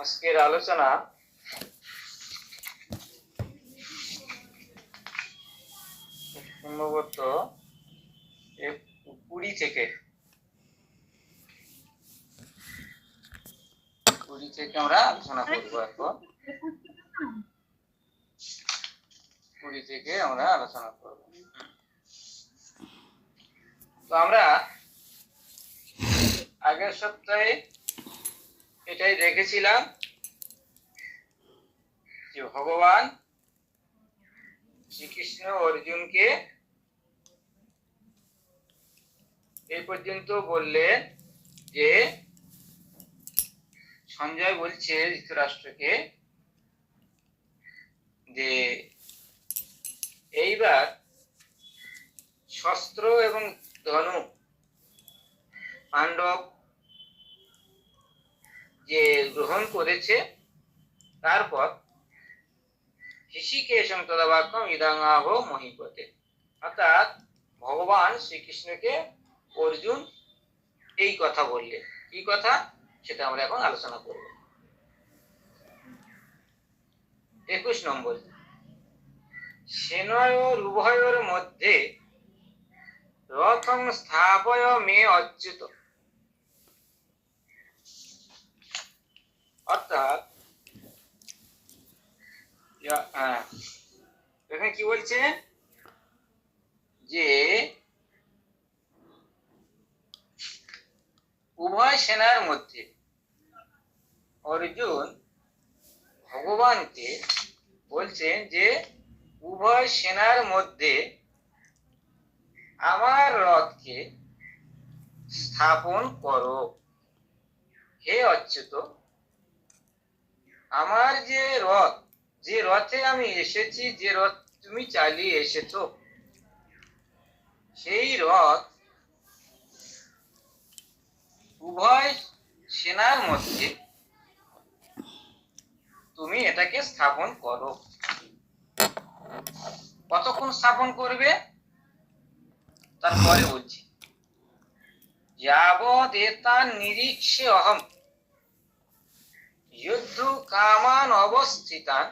আজকের আলোচনা সম্ভবত 20 থেকে আমরা আলোচনা করব। এখন 20 থেকে আমরা আলোচনা করব। তো আমরা আগের সপ্তাহে এটাই দেখেছিলাম যে ভগবান শ্রীকৃষ্ণ অর্জুনকে এই পর্যন্ত বললেন যে সঞ্জয় বলছে ধৃতরাষ্ট্রকে যে এইবার শস্ত্র এবং ধনু পাণ্ডব যে গ্রহণ করেছে, তারপর হৃষিকেশং তদাবাক্যম ইদাঙ্গাহ মহিপতে, অর্থাৎ ভগবান শ্রীকৃষ্ণকে অর্জুন এই কথা বললেন। কি কথা সেটা আমরা এখন আলোচনা করব। 21 নম্বর, সেনয়োর উভয়োর মধ্যে রথং স্থাপয় মে অচ্যুত, অর্থাৎ এখানে কি বলছে যে উভয় সেনার মধ্যে অর্জুন ভগবানকে বলছেন যে উভয় সেনার মধ্যে আমার রথকে স্থাপন করো হে অচ্যুত। আমার যে রথ, যে রথে আমি এসেছি, যে রথ তুমি চালিয়ে এসেছো, সেই রথ উভয় সেনার মধ্যে তুমি এটাকে স্থাপন করো। কতক্ষণ স্থাপন করবে তারপরে বলছি, যাবৎ এতান নিরীক্ষে অহম যুদ্ধ কামান অবস্থিতান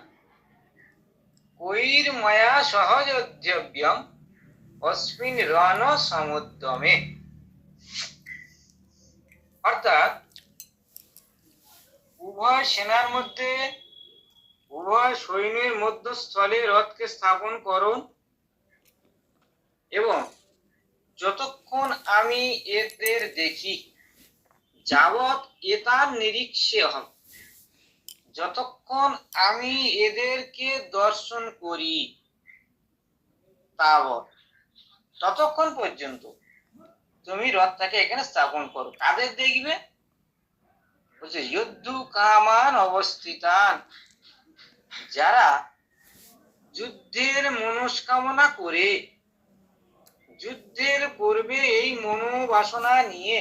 কৈর্ময়া সহযোজ্যব্যম অস্মিন রণ সমুদ্যমে, অর্থাৎ উভয় সেনার মধ্যে, উভয় সৈন্যের মধ্যস্থলে রথকে স্থাপন করুন এবং যতক্ষণ আমি এদের দেখি, যাবৎ এতান নিরীক্ষে অহম, যতক্ষণ আমি এদেরকে দর্শন করি, তাবৎ, ততক্ষণ পর্যন্ত তুমি রথটাকে এখানে স্থাপন করো। কাদের দেখবে বলছে, যুদ্ধ কামান অবস্থিতান, যারা যুদ্ধের মনস্কামনা করে, যুদ্ধের পূর্বে এই মনোবাসনা নিয়ে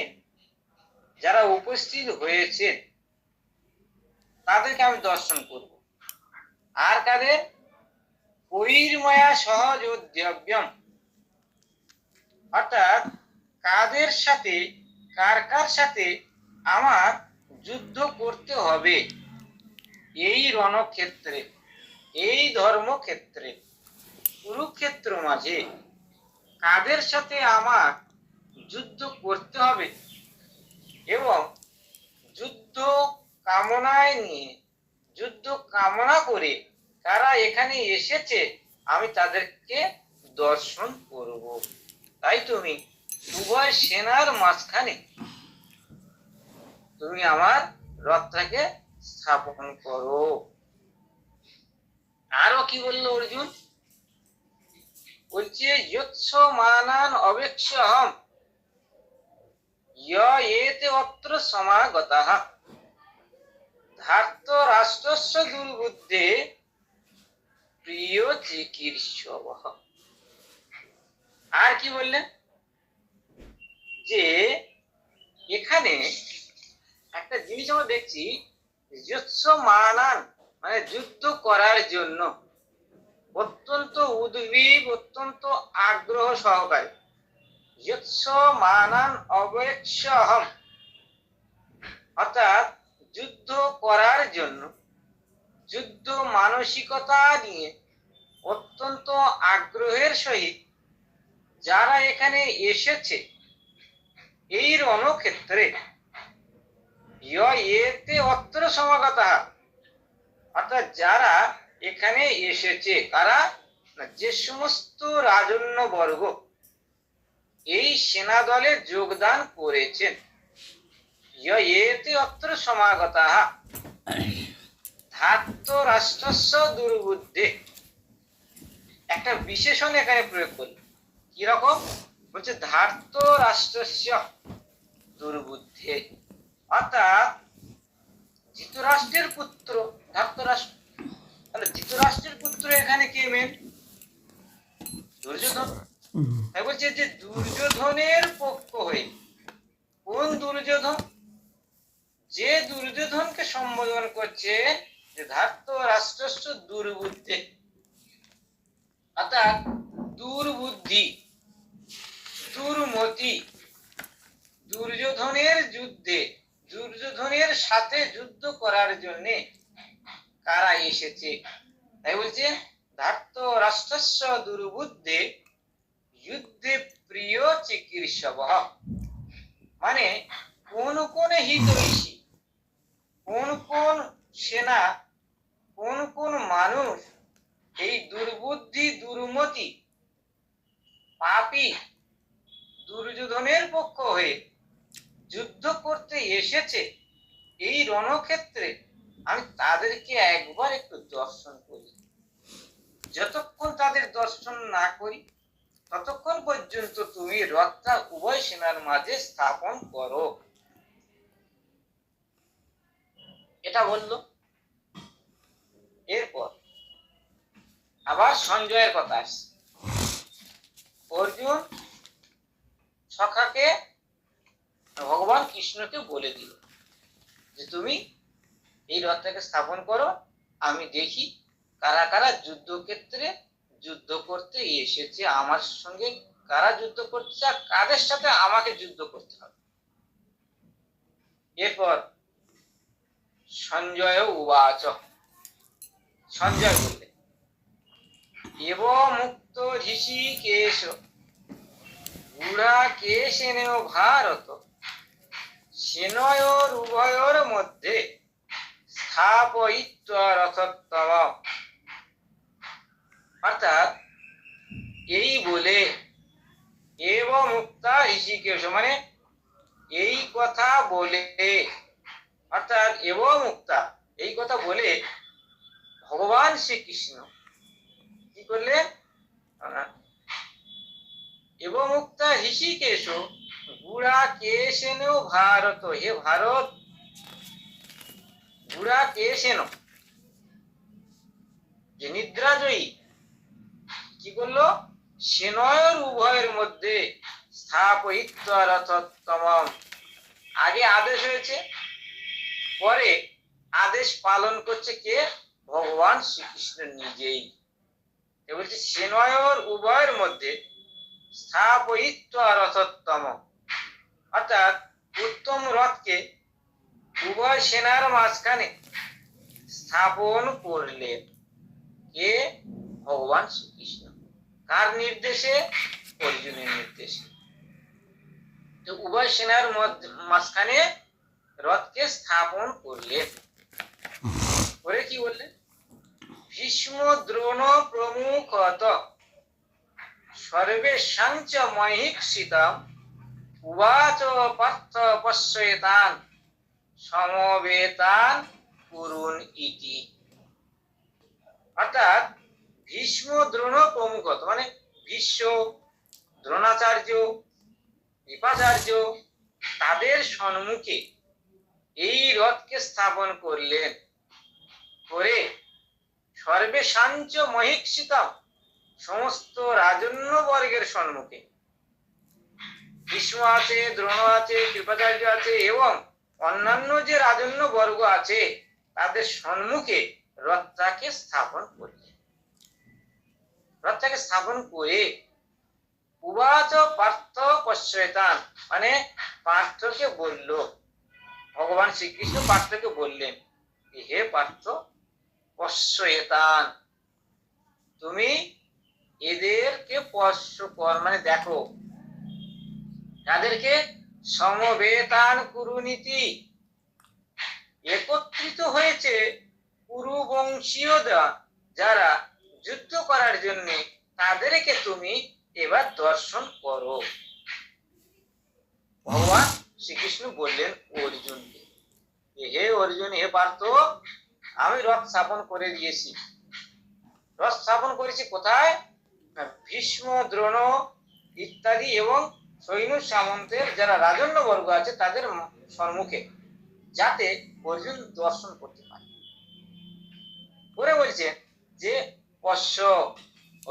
যারা উপস্থিত হয়েছে তাদেরকে আমি দর্শন করব। আর কাদের? কৈর্ময়া সহযোজ্যব্যম, অর্থাৎ কাদের সাথে, কার কার সাথে আমার যুদ্ধ করতে হবে এই রণক্ষেত্রে, এই ধর্মক্ষেত্রে, কুরুক্ষেত্র মাঝে কাদের সাথে আমার যুদ্ধ করতে হবে এবং যুদ্ধ কামনায় নিয়ে, যুদ্ধ কামনা করে কারা এখানে এসেছে আমি তাদেরকে দর্শন করব। তাই তুমি উভয় সেনার মাঝখানে তুমি আমার রথটাকে স্থাপন করো। আরো কি বললো অর্জুন? বলছে, যৎস মানান অবেক্ষহম ইয়েতে অত্র সমাগতাঃ ধার্ত রাষ্ট্রস্য দুর্বুদ্ধে প্রিয় চিকিৎসবঃ। আর কি বললেন যে এখানে একটা জিনিস আমরা দেখছি, যৎস মানান মানে যুদ্ধ করার জন্য অত্যন্ত উদ্গ্রীব, অত্যন্ত আগ্রহ সহকারে, যৎস মানান অবেক্ষহম, অর্থাৎ যুদ্ধ করার জন্য যুদ্ধ মানসিকতা নিয়ে অত্যন্ত আগ্রহের সহিত যারা এখানে এসেছে এই রণক্ষেত্রে এতে অত্র সমাগতা, অর্থাৎ যারা এখানে এসেছে কারা, যে সমস্ত রাজন্য বর্গ এই সেনা দলে যোগদান করেছেন, এতে অত্র সমাগতা ধার্ত রাষ্ট্রস্য দুর্বুদ্ধে, একটা বিশেষণ এখানে প্রয়োগ করল। কিরকম বলছে, ধার্ত রাষ্ট্রস্য দুর্বুদ্ধে, অর্থাৎ ধৃতরাষ্ট্রের পুত্র ধার্তরাষ্ট্র, তাহলে ধৃতরাষ্ট্রের পুত্র এখানে কে মেন, দুর্যোধন। তাই বলছে যে দুর্যোধনের পক্ষ হয়ে, কোন দুর্যোধন, যে দুর্যোধনকে সম্বোধন করছে যে ধার্ত রাষ্ট্রস্য দুর্বুদ্ধে, অর্থাৎ দুর্বুদ্ধি দুর্মতি, দুর্যোধনের যুদ্ধে দুর্যোধনের সাথে যুদ্ধ করার জন্য কারা এসেছে, তাই বলছে ধার্ত রাষ্ট্রস্য দুর্বুদ্ধে যুদ্ধে প্রিয় চিকিৎসবঃ, মানে কোন কোন হিতৈষী, কোন কোন সেনা, কোন কোন মানুষ এই দুর্বুদ্ধি দুর্মতি পাপী দুর্যোধনের পক্ষ হয়ে যুদ্ধ করতে এসেছে এই রণক্ষেত্রে, আমি তাদেরকে একবার একটু দর্শন করি। যতক্ষণ তাদের দর্শন না করি ততক্ষণ পর্যন্ত তুমি রথটা উভয় সেনার মাঝে স্থাপন করো, এটা বলল। এরপর আবার সঞ্জয়ের কথা আসছে। অর্জুন সখাকে ভগবান কৃষ্ণকে বলে দিল যে তুমি এই রথটাকে স্থাপন করো, আমি দেখি কারা কারা যুদ্ধক্ষেত্রে যুদ্ধ করতে এসেছে, আমার সঙ্গে কারা যুদ্ধ করছে আর কাদের সাথে আমাকে যুদ্ধ করতে হবে। এরপর সঞ্জয় উবাচ, সঞ্জয় বললেন, এব মুক্ত ঋষিকেশ গুড়াকেশেন ভারত সেনয়োর উভয়োর মধ্যে স্থাপয়িত্বা রথোত্তম, অর্থাৎ এই বলে এব মুক্তা ঋষিকেশ, মানে এই কথা বলে, অর্থাৎ এব মুক্তা এই কথা বলে ভগবান শ্রীকৃষ্ণ কি করলেন, এব মুক্তা ঋষিকেশ গুড়াকেশেন ভারত, হে ভারত গুড়াকেশেন, যে নিদ্রাজয়ী কি করলো, সেনয়ের উভয়ের মধ্যে স্থাপয়িত্বা রথোত্তম, আগে আদেশ হয়েছে, পরে আদেশ পালন করছে কে, ভগবান শ্রীকৃষ্ণ নিজেই। বলছে সেনয়ের উভয়ের মধ্যে স্থাপয়িত্বা রথোত্তম, অর্থাৎ উত্তম রথকে উভয় সেনার মাঝখানে স্থাপন করলেন কে, ভগবান শ্রীকৃষ্ণ। কার নির্দেশে, অর্জুনের নির্দেশে। তো উভয় সেনার মাঝখানে রথকে স্থাপন করলেন, করে কি বললেন, ভীষ্ম দ্রোণ প্রমুখত সর্বেষাঞ্চ মহীক্ষিতম উবাচ পার্থ পশ্যেতান সমবেতান কুরুন ইতি, অর্থাৎ ভীষ্ম দ্রোণ প্রমুখত, মানে ভীষ্ম, দ্রোণাচার্য, কৃপাচার্য তাদের সম্মুখে এই রথকে স্থাপন করলেন, করে সর্বেষাঞ্চ মহীক্ষিতম সমস্ত রাজন্য বর্গের সম্মুখে, ভীষ্ম আছে, দ্রোণ আছে, কৃপাচার্য আছে এবং অন্যান্য যে রাজন্য বর্গ আছে তাদের সম্মুখে রথটাকে স্থাপন করলেন। রথটাকে স্থাপন করে উবাচ পার্থ পশ্যেতান, মানে পার্থকে বলল, ভগবান শ্রীকৃষ্ণ পার্থকে বললেন হে পার্থ পশ্যেতান, তুমি এদেরকে স্পর্শ কর, মানে দেখো, তাদেরকে সমবেতান কুরুনীতি, একত্রিত হয়েছে কুরু বংশীয়রা যারা যুদ্ধ করার জন্য, তাদেরকে তুমি এবার দর্শন করো। ভগবান শ্রীকৃষ্ণ বললেন অর্জুনকে, হে অর্জুন, হে পার্থ, আমি রথ স্থাপন করে দিয়েছি। রথ স্থাপন করেছি কোথায়? ভীষ্ম, দ্রোণ ইত্যাদি এবং সৈন্য সামন্তের যারা রাজন্য বর্গ আছে তাদের সম্মুখে, যাতে অর্জুন দর্শন করতে পারে। পরে বলছে যে পশ্য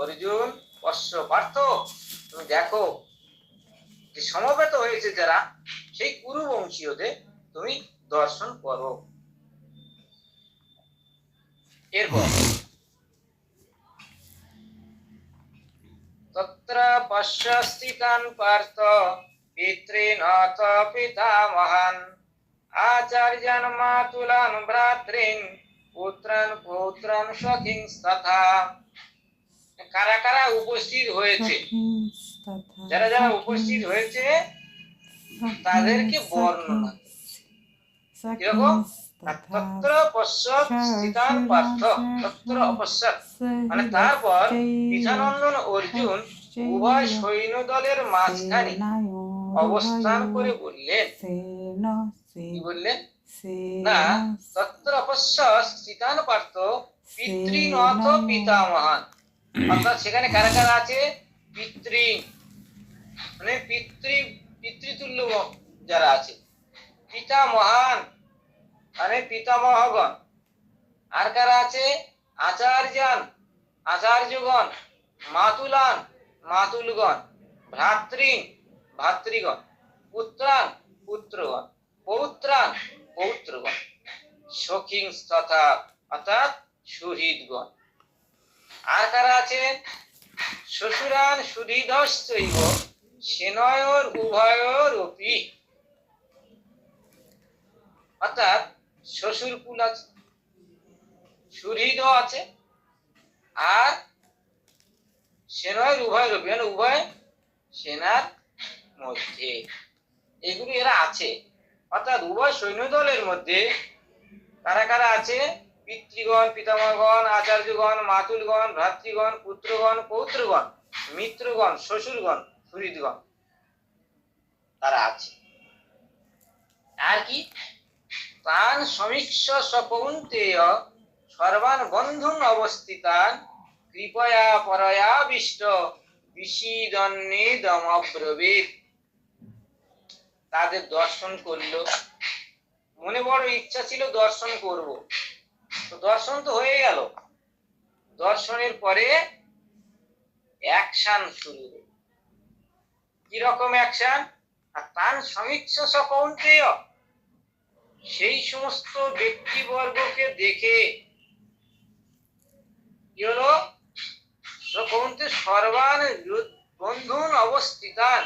অর্জুন, পশ্য পার্থ, তুমি দেখো যে সমবেত হয়েছে যারা, সেই কুরু বংশীয়দের তুমি দর্শন করো। এরপর তত্র পশ্য স্থিতান পার্থ পিতॄনাথ পিতামহান আচার্যান মাতুলান ভ্রাতৃন পুত্রান পৌত্রান সখিংস্তথা। কারা কারা উপস্থিত হয়েছে, যারা যারা উপস্থিত হয়েছে তাদেরকে বর্ণনা কিরকম? তত্র পশ্চাৎ স্থিতান পার্থ, তত্র অপশ্চাৎ মানে তারপর পিতানন্দন অর্জুন উভয় সৈন্য দলের মাঝখানে অবস্থান করে বললেন, কি বললেন না, তত্র অপশ্চাৎ স্থিতান পার্থ পিতৃনাথ পিতামহান, অর্থাৎ সেখানে কারা কারা আছে? পিতৃ মানে পিতৃতুল্য যারা আছে, পিতামহান মানে পিতামহগণ, আর কারা আছে? আচার্যান আচার্যগণ, মাতুলান মাতুলগণ, ভ্রাতৃন ভাতৃগণ, পুত্রান পুত্রগণ, পৌত্রান পৌত্রগণ, সখিংস্তথা অর্থাৎ সুহৃদগণ। আর কারা আছেন? শ্বশুরান সুহৃদশ্চৈব সেনয়োর উভয়োরপি, অর্থাৎ শ্বশুর কুল আছে, সুহৃদ আছে, আর সেনয়ের উভয়োরপি মানে উভয় সেনার মধ্যে, এগুলি এরা আছে। অর্থাৎ উভয় সৈন্য দলের মধ্যে কারা কারা আছে? পিতৃগণ পিতামহগণ, আচার্যগণ, মাতুলগণ, ভ্রাতৃগণ, পুত্রগণ, পৌত্রগণ, মিত্রগণ, শ্বশুরগণ, সুহৃদগণ, তারা আছে। আর কি? তান সমীক্ষ সকৌন্তেয় সর্বান বন্ধুন অবস্থিতান কৃপয়া পরয়াবিষ্ট বিষীদন্নিদমব্রবীত। তাদের দর্শন করলো, মনে বড় ইচ্ছা ছিল দর্শন করব, তো দর্শন তো হয়ে গেল। দর্শনের পরে অ্যাকশন শুরু হলো। কিরকম অ্যাকশন? তান সমীক্ষ সকৌন্তেয়, সেই সমস্ত ব্যক্তিবর্গকে দেখে কি হলো? সকৌন্তে সর্বান বন্ধুন অবস্থিতান,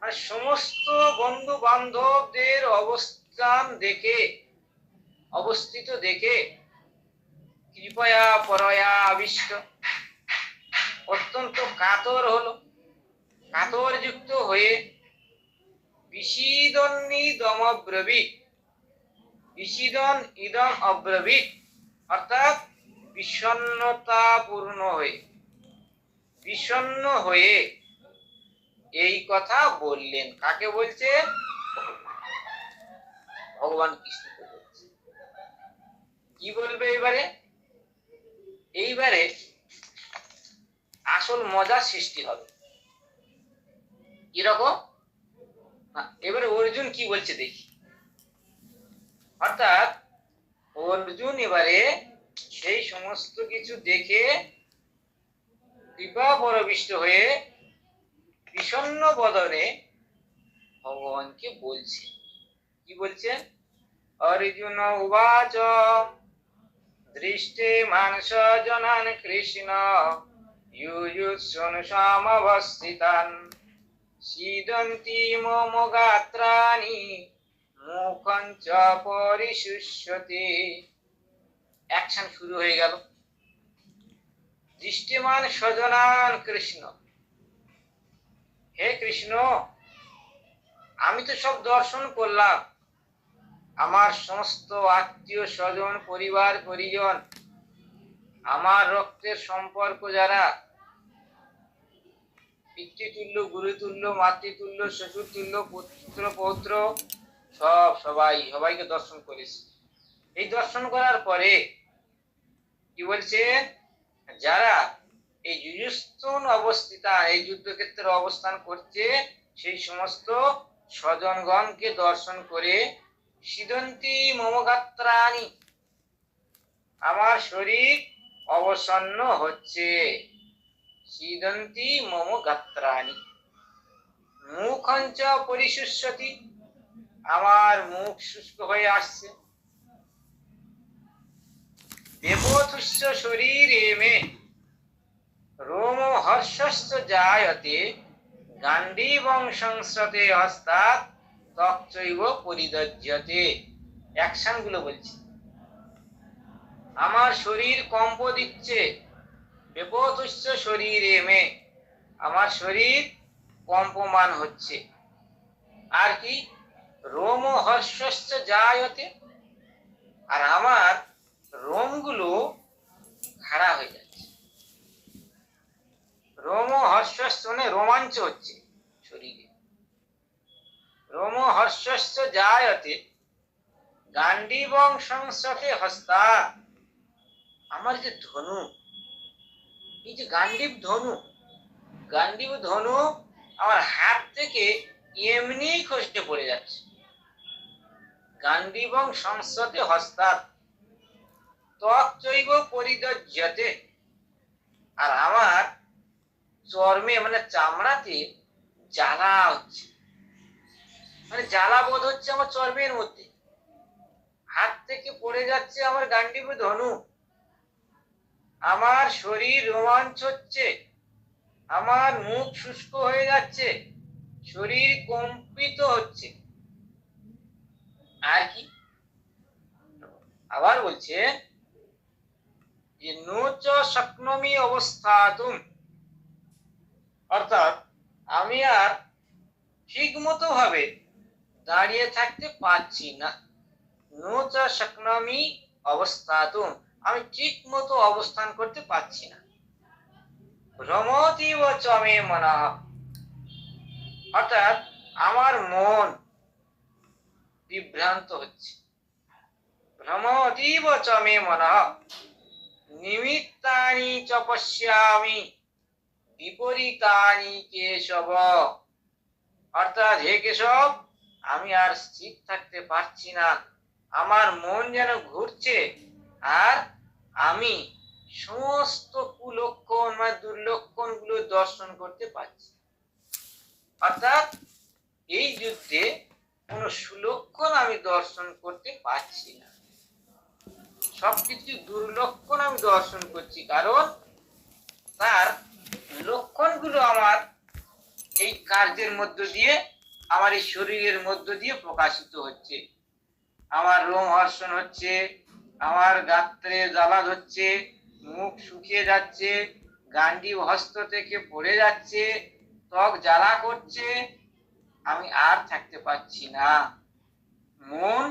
মানে সমস্ত বন্ধু বান্ধবদের অবস্থান দেখে, অবস্থিত দেখে, কৃপয়া পরয়া আবিষ্ট, অত্যন্ত কাতর হলো, কাতর যুক্ত হয়ে বিষীদন্নিদম অব্রবীত, বিষীদন ইদম অব্রবীত অর্থাৎ বিষণ্ণতাপূর্ণ হয়ে, বিষণ্ণ হয়ে এই কথা বললেন। কাকে বলছেন? ভগবান কৃষ্ণকে বলছে। কি বলবে এবারে? এইবারে আসল মজা সৃষ্টি হবে। কিরকম? এবারে অর্জুন কি বলছে দেখি। অর্থাৎ অর্জুন এবারে সেই সমস্ত কিছু দেখে কৃপা পরবিষ্ট হয়ে বিষণ্ণ বদনে ভগবানকে বলছে। কি বলছেন? অর্জুন উবাচ দৃষ্টে মানস জনান কৃষ্ণ ইয়ুযুৎসুন সমবস্থিতান সীদন্তি মম গাত্রাণি মুখং মুখং চ পরিশুষ্যতে। অ্যাকশন শুরু হয়ে গেল। দৃষ্টিমান স্বজনান কৃষ্ণ, হে কৃষ্ণ, আমি তো সব দর্শন করলাম। আমার সমস্ত আত্মীয় স্বজন, পরিবার পরিজন, আমার রক্তের সম্পর্ক যারা, পিতৃতুল্য, গুরুতুল্য, মাতৃতুল্য, শ্বশুরতুল্য, পুত্র পৌত্র, সবাইকে দর্শন করেছি। এই দর্শন করার পরে কি বলছে, যারা এই যুযুস্থন অবস্থিতা, এই যুদ্ধক্ষেত্রে অবস্থান করছে, সেই সমস্ত স্বজনগণকে দর্শন করে সিদন্তি মম গাত্রাণি, আমার শরীর অবসন্ন হচ্ছে। সিদন্তি মম গাত্রাণি মুখঞ্চ পরিশুষ্যতি, আমার মুখ শুষ্ক হয়ে আসছে। দেবতুষ্য শরীরে মে রোম হর্ষশ্চ জায়তে, গান্ডীবং সংস্রতে হস্তাৎ ত্বকচৈব পরিদজ্যতে। অ্যাকশন গুলো বলছি। আমার শরীর কম্প দিচ্ছে। দেবতুষ্য শরীরে মে, আমার শরীর কম্পমান হচ্ছে। আর কি, রোম হর্ষশ্চ জায়তে, আর আমার রোমগুলো খাড়া হয়ে যাচ্ছে। রোম হর্ষশ্চ মানে রোমাঞ্চ হচ্ছে শরীরে। রোম হর্ষশ্চ জায়তে, গান্ডীবং সংস্রতে হস্তা, আমার যে ধনু, এই যে গান্ডীব ধনু আমার হাত থেকে এমনি খসে পড়ে যাচ্ছে। গান্ডীবং সংস্রতে হস্তাৎ ত্বকচৈব পরিদজ্যতে, আর আমার চর্মে মানে চামড়াতে জ্বালা হচ্ছে, মানে জ্বালা বোধ হচ্ছে আমার চর্মের মধ্যে। হাত থেকে পড়ে যাচ্ছে আমার গান্ডীব ধনু, আমার শরীর রোমাঞ্চ হচ্ছে, আমার মুখ শুষ্ক হয়ে যাচ্ছে, শরীর কম্পিত হচ্ছে। আর কি, আবার বলছে যে নোচ শক্নোমি অবস্থাতুম, অর্থাৎ আমি আর ঠিক মতো ভাবে দাঁড়িয়ে থাকতে পারছি না। নোচ শক্নোমি অবস্থাতুম, আমি ঠিক মতো অবস্থান করতে পারছি না। ভ্রমতীব চ মে মনঃ, অর্থাৎ আমার মন বিভ্রান্ত হচ্ছে। ভ্রমতীব চ মে মনঃ নিমিত্তানি চ পশ্যামি বিপরীতানি কেশব, অর্থাৎ হে কেশব, আমি আর স্থির থাকতে পারছি না। আমার মন যেন ঘুরছে, আর আমি সমস্ত কুলক্ষণ মানে দুর্লক্ষণ গুলো দর্শন করতে পারছি। অর্থাৎ এই যুদ্ধে কোন সুলক্ষণ আমি দর্শন করতে পারছি না, সবকিছু দুর্লক্ষণ আমি দর্শন করছি, কারণ তার লক্ষণগুলো আমার এই কার্যের মধ্য দিয়ে, আমার এই শরীরের মধ্য দিয়ে প্রকাশিত হচ্ছে। আমার রোমহর্ষণ হচ্ছে, আমার গাত্রে জ্বালা ধরছে, মুখ শুকিয়ে যাচ্ছে, গান্ডীব হস্ত থেকে পড়ে যাচ্ছে, ত্বক জ্বালা করছে, আমি আর থাকতে পারছি না। মন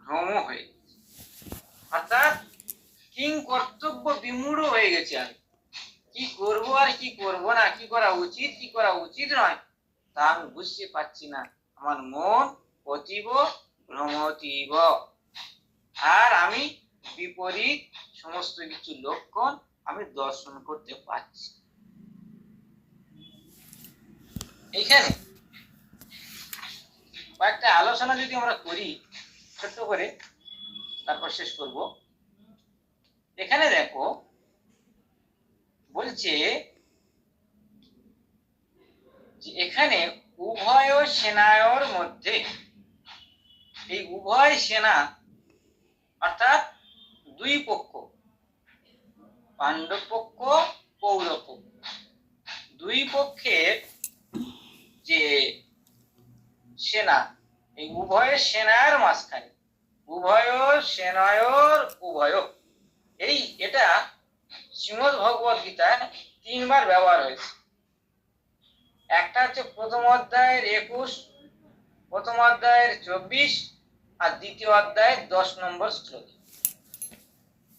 ভ্রম হয়ে গেছে, অর্থাৎ কিং কর্তব্য বিমূঢ় হয়ে গেছে। আমি কি করব আর কি করব না, কি করা উচিত কি করা উচিত নয়, তা আমি বুঝতে পারছি না। আমার মন অতীব ভ্রমতীব, আর আমি বিপরীত সমস্ত কিছু লক্ষণ আমি দর্শন করতে পারছি। এইখানে কয়েকটা আলোচনা যদি আমরা করি ছোট্ট করে, তারপর শেষ করব। এখানে দেখো বলছে যে এখানে উভয় সেনার মধ্যে, এই উভয় সেনা অর্থাৎ দুই পক্ষ, পাণ্ডব পক্ষ কৌরব পক্ষ, দুই পক্ষের যে সেনা এই উভয় সেনার মাঝখানে, উভয় সেনায়র উভয়, এটা শ্রীমদ্ ভগবত গীতায় 3বার ব্যবহার হয়েছে। একটা হচ্ছে প্রথম অধ্যায়ের 21, প্রথম অধ্যায়ের 24 আর দ্বিতীয় অধ্যায়ের 10 নম্বর শ্লোকে।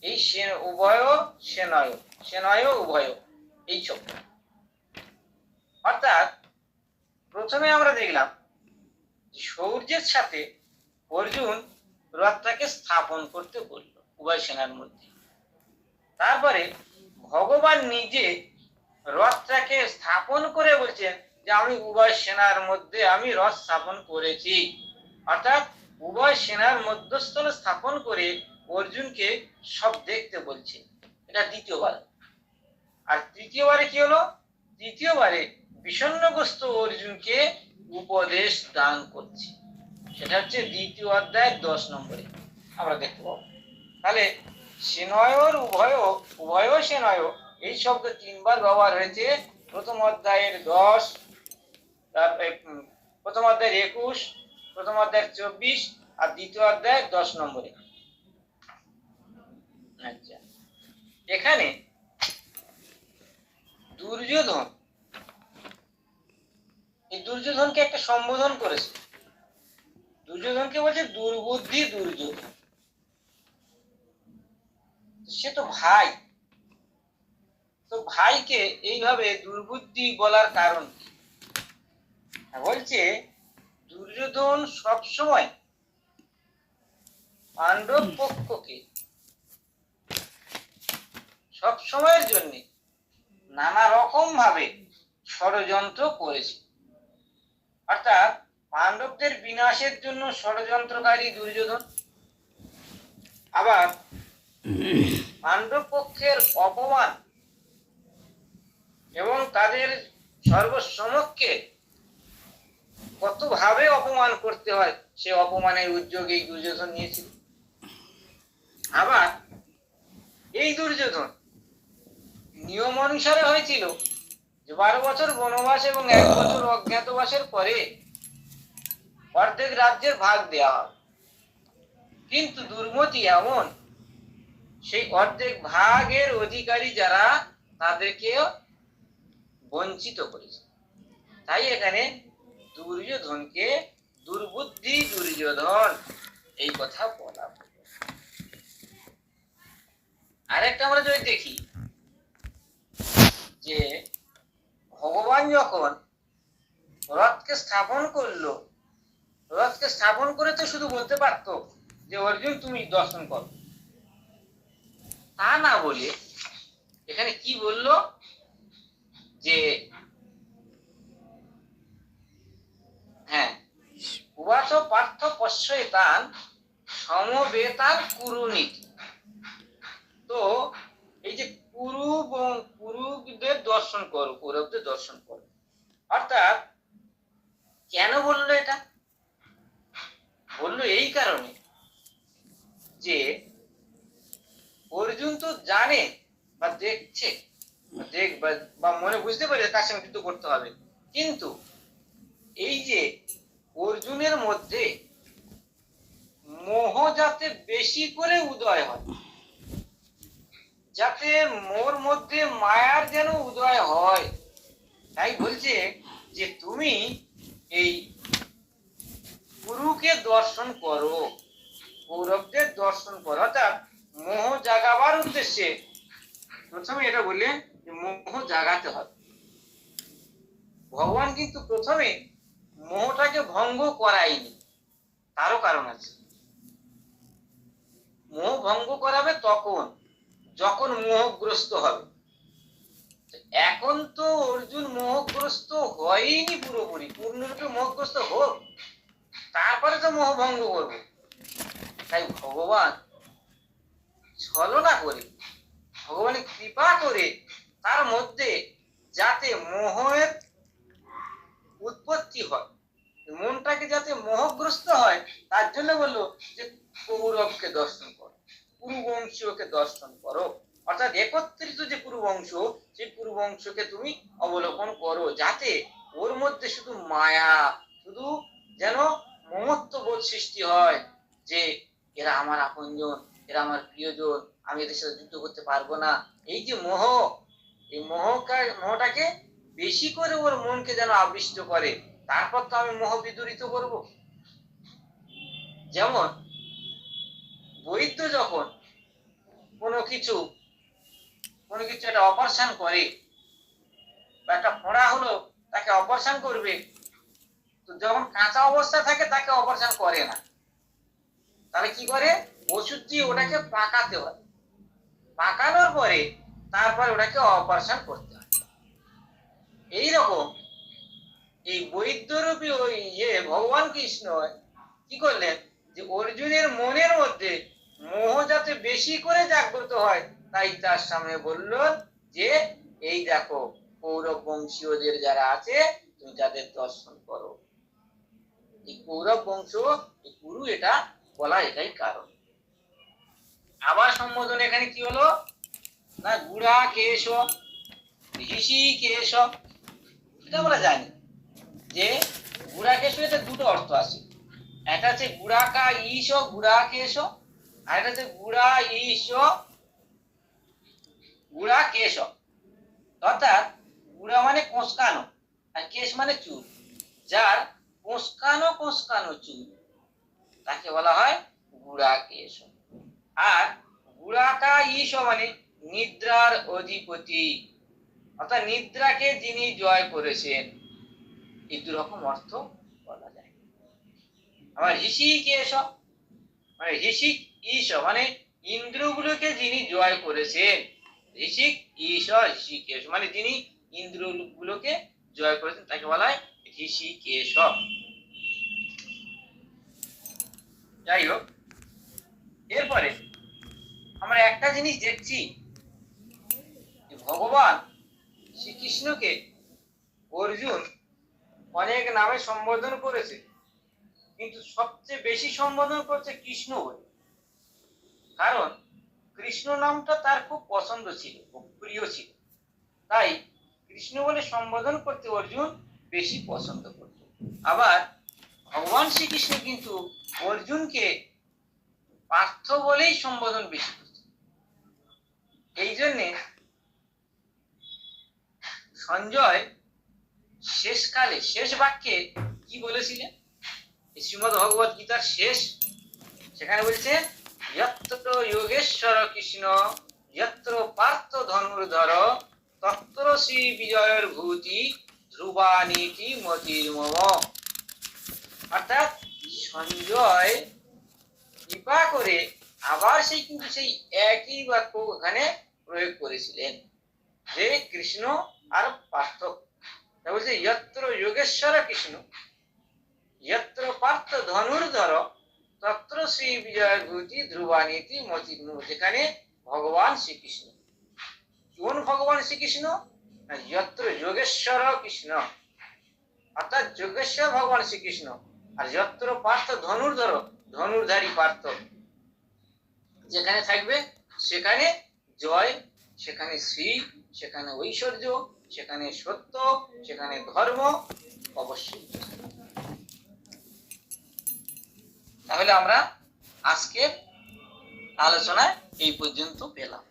এই উভয় সেনয়, সেনয় উভয়, এই শব্দ। অর্থাৎ প্রথমে আমরা দেখলাম শৌর্যের সাথে অর্জুন রথটাকে স্থাপন করতে বলল উভয় সেনার মধ্যে। তারপরে ভগবান নিজে রথটাকে স্থাপন করে বলছেন যে আমি উভয় সেনার মধ্যে আমি রথ স্থাপন করেছি। অর্থাৎ উভয় সেনার মধ্যস্থলে স্থাপন করে অর্জুনকে সব দেখতে বলছে। এটা দ্বিতীয়বার। আর তৃতীয়বারে কি হলো? তৃতীয়বারে বিষণ্ণগ্রস্ত অর্জুনকে উপদেশ দান করছে। সেটা হচ্ছে দ্বিতীয় অধ্যায়ের 10 নম্বরে আমরা দেখতে পাবো। তাহলে সেনয়র উভয়, উভয় সেনয়, এই শব্দ 3বার ব্যবহার হয়েছে। প্রথম অধ্যায়ের 10, তারপরে প্রথম অধ্যায়ের 21, প্রথম অধ্যায়ের 24 আর দ্বিতীয় অধ্যায়ের 10 নম্বরে। আচ্ছা, এখানে দুর্যোধন, এই দুর্যোধনকে একটা সম্বোধন করেছে। দুর্যোধনকে বলছে দুর্বুদ্ধি দুর্যোধন। সে তো ভাই, তো ভাইকে এইভাবে দুর্বুদ্ধি বলার কারণ কি? বলছে দুর্যোধন সবসময় পাণ্ডব পক্ষকে সব সময়ের জন্য নানা রকম ভাবে ষড়যন্ত্র করেছে। অর্থাৎ পাণ্ডবদের বিনাশের জন্য ষড়যন্ত্রকারী দুর্যোধন, আবার পাণ্ডব পক্ষের অপমান এবং তাদের সর্বসমক্ষে কতভাবে অপমান করতে হয় সে অপমানের উদ্যোগ এই দুর্যোধন নিয়েছিল। আবার এই দুর্যোধন নিয়ম অনুসারে হয়েছিল যে 12 বছর বনবাস এবং 1 বছর অজ্ঞাতবাসের পরে অর্ধেক রাজ্যের ভাগ দেওয়া হবে। কিন্তু দুর্মতি এমন, সেই অর্ধেক ভাগের অধিকারী যারা তাদেরকে বঞ্চিত করেছে। তাই এখানে দুর্যোধনকে দুর্বুদ্ধি দুর্যোধন এই কথা বলা। আরেকটা আমরা যদি দেখি যে ভগবান যখন রথকে স্থাপন করলো, রথকে স্থাপন করে তো শুধু বলতে পারতো যে অর্জুন তুমি দর্শন করো, তা না বলে এখানে কি বললো যে হ্যাঁ, উবাচ পার্থ পশ্যেতান সমবেতান কুরুনীতি। তো এই যে কুরুদের দর্শন করো, কৌরবদের দর্শন করো, অর্থাৎ কেন বললো এটা? বললো এই কারণে যে অর্জুন তো জানে বা দেখছে, বা মনে বুঝতে পারে কার সঙ্গে যুদ্ধ করতে হবে, কিন্তু এই যে অর্জুনের মধ্যে মোহ যাতে বেশি করে উদয় হয়, যাতে মোর মধ্যে মায়ার যেন উদয় হয়, তাই বলছে যে তুমি এই গুরুকে দর্শন করো, কৌরবদের দর্শন করো। অর্থাৎ মোহ জাগাবার উদ্দেশ্যে প্রথমে এটা বললেন যে মোহ জাগাতে হবে। ভগবান কিন্তু প্রথমে মোহটাকে ভঙ্গ করায়নি, তারও কারণ আছে। মোহ ভঙ্গ করাবে তখন যখন মোহগ্রস্ত হবে। এখন তো অর্জুন মোহগ্রস্ত হয়নি পুরোপুরি, পূর্ণরূপে মোহগ্রস্ত হোক, তারপরে তো মোহ ভঙ্গ করবে। তাই ভগবান ছলনা করে, ভগবানের কৃপা করে তার মধ্যে যাতে মোহের উৎপত্তি হয়, মনটাকে যাতে মোহগ্রস্ত হয়, তার জন্য বললো যে কৌরবকে দর্শন করো, কুরুবংশীয়কে দর্শন করো। অর্থাৎ একত্রিত যে কুরুবংশ, সেই কুরুবংশকে তুমি অবলোকন করো, যাতে ওর মধ্যে শুধু মায়া, শুধু যেন মমত্ব সৃষ্টি হয় যে এরা আমার আপনজন, এরা আমার প্রিয়জন, আমি এদের সাথে যুদ্ধ করতে পারবো না। এই যে মোহ, এই মোহটাকে বেশি করে ওর মনকে যেন আবিষ্ট করে, তারপর তো আমি মোহ বিদূরিত করব। যেমন বৈদ্য যখন কোনো কিছু একটা অপারেশন করে, বা একটা ফোঁড়া হলো তাকে অপারেশন করবে, তো যখন কাঁচা অবস্থা থাকে তাকে অপারেশন করে না, তাহলে কি করে, ওষুধ দিয়ে ওটাকে পাকাতে হয়, পাকানোর পরে তারপরে ওটাকে অপারেশন করতে হয়। এইরকম এই বৈদ্যরূপী ওই ভগবান কৃষ্ণ কি করলেন, যে অর্জুনের মনের মধ্যে মোহ যাতে বেশি করে জাগ্রত হয়, তাই তার সামনে বললেন যে এই দেখো কৌরব বংশীয়দের যারা আছে তুমি তাদের দর্শন করো। এই কৌরব বংশ, এই কুরু, এটা বলা এটাই কারণ। আবার সম্বোধন এখানে কি হলো না, গুড়া কেশ, ঋষি কেশ, এটা আমরা জানি যে গুড়া কেশ, এটা দুটো অর্থ আছে। একটা হচ্ছে গুড়াকা ঈশ, গুড়া কেশ, আর একটা হচ্ছে গুড়া ঈশ, গুড়া কেশ। অর্থাৎ গুড়া মানে কোঁচকানো, আর কেশ মানে চুল। যার কোঁচকানো কোঁচকানো চুল তাকে বলা হয় গুড়া কেশ। আর গুড়াকা ঈশ মানে নিদ্রার অধিপতি, অর্থাৎ নিদ্রাকে যিনি জয় করেছেন, এই দুরকম অর্থ বলা যায়। আবার ঋষিকেশ মানে ঋষিক ঈশ মানে ইন্দ্রগুলোকে যিনি জয় করেছেন, ঋষিক ঈশ ঋষিকেশ মানে যিনি ইন্দ্রগুলোকে জয় করেছেন তাকে বলা হয় ঋষিকেশ। যাই হোক, এরপরে আমরা একটা জিনিস দেখছি, ভগবান শ্রীকৃষ্ণকে অর্জুন অনেক নামে সম্বোধন করেছে, কিন্তু সবচেয়ে বেশি সম্বোধন করছে কৃষ্ণ বলে। কারণ কৃষ্ণ নামটা তার খুব পছন্দ ছিল, খুব প্রিয় ছিল, তাই কৃষ্ণ বলে সম্বোধন করতে অর্জুন বেশি পছন্দ করত। আবার ভগবান শ্রীকৃষ্ণ কিন্তু অর্জুনকে পার্থ বলেই সম্বোধন বেশি করছে। এই জন্যে সঞ্জয় শেষকালে শেষ বাক্যে কি বলেছিলেন, শ্রীমদ ভগবত গীতার শেষ, সেখানে বলছে যত্র যোগেশ্বর কৃষ্ণ যত্র পার্থ ধনুর্ধর তত্র শ্রী বিজয়ের ভূতি ধ্রুবানীতি মতির মম। অর্থাৎ সঞ্জয় কৃপা করে আবার সেই একই বাক্য এখানে প্রয়োগ করেছিলেন, যে কৃষ্ণ আর পার্থ। বলছে যত্র যোগেশ্বর কৃষ্ণ যত্র পার্থ ধনুর্ধর তত্র শ্রী বিজয় ভূতি ধ্রুবানীতি মতির মম। যেখানে ভগবান শ্রীকৃষ্ণ, কোন ভগবান শ্রীকৃষ্ণ, যত্র যোগেশ্বর কৃষ্ণ, অর্থাৎ যোগেশ্বর ভগবান শ্রীকৃষ্ণ, আর যত্র পার্থ ধনুর্ধর, ধনুর্ধারী পার্থ, যেখানে থাকবে সেখানে জয়, সেখানে শ্রী, সেখানে ঐশ্বর্য, সেখানে সত্য, সেখানে ধর্ম অবশ্যই। তাহলে আমরা আজকের আলোচনায় এই পর্যন্ত পেলাম।